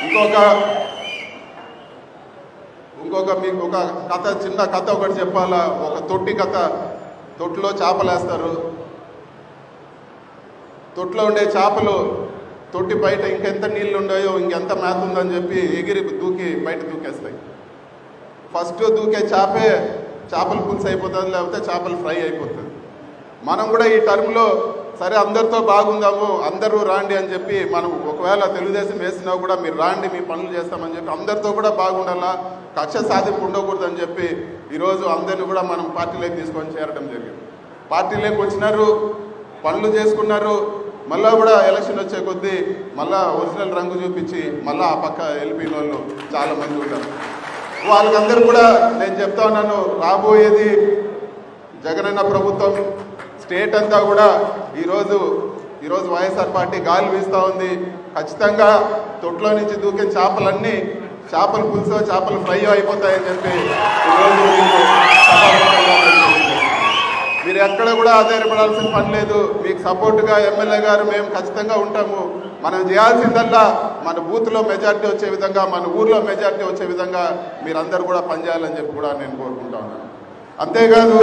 ఇంకొక మీకు ఒక కథ, చిన్న కథ ఒకటి చెప్పాలా. ఒక తొట్టి కథ. తొట్టిలో చేపలు వేస్తారు. తొట్టిలో ఉండే చేపలు తొట్టి బయట ఇంకెంత నీళ్ళు ఉన్నాయో, ఇంకెంత మేత ఉందని చెప్పి ఎగిరి బయట దూకేస్తాయి. ఫస్ట్ దూకే చేపల పులుసు అయిపోతుంది, లేకపోతే చేపలు ఫ్రై అయిపోతుంది. మనం కూడా ఈ టర్మ్లో సరే అందరితో బాగుందాము, అందరూ రాండి అని చెప్పి మనం ఒకవేళ తెలుగుదేశం వేసినా కూడా మీరు రాండి, మీ పనులు చేస్తామని చెప్పి అందరితో కూడా బాగుండాలా, కక్ష సాధింపు ఉండకూడదని చెప్పి ఈరోజు అందరినీ కూడా మనం పార్టీలోకి తీసుకొని చేరడం జరిగింది. పార్టీలోకి వచ్చినారు, పనులు చేసుకున్నారు. మళ్ళా కూడా ఎలక్షన్ వచ్చే కొద్దీ మళ్ళా ఒరిజినల్ రంగు చూపించి మళ్ళీ ఆ పక్క వెళ్ళిపోయిన వాళ్ళు చాలామంది ఉంటారు. వాళ్ళకందరూ కూడా నేను చెప్తా ఉన్నాను, రాబోయేది జగనన్న ప్రభుత్వం. స్టేట్ అంతా కూడా ఈరోజు వైఎస్ఆర్ పార్టీ గాలి వీస్తూ ఉంది. ఖచ్చితంగా తొట్లో నుంచి దూకే చేపలన్నీ చేపల పులుసు, చేపలు ఫ్రై అయిపోతాయని చెప్పి ఈరోజు మీరు ఎక్కడ కూడా ఆధారపడాల్సిన పని లేదు. మీకు సపోర్టుగా ఎమ్మెల్యే గారు మేము ఖచ్చితంగా ఉంటాము. మనం చేయాల్సిందల్లా మన బూత్లో మెజార్టీ వచ్చే విధంగా, మన ఊర్లో మెజార్టీ వచ్చే విధంగా మీరందరూ కూడా పనిచేయాలని చెప్పి కూడా నేను కోరుకుంటా ఉన్నాను. అంతేకాదు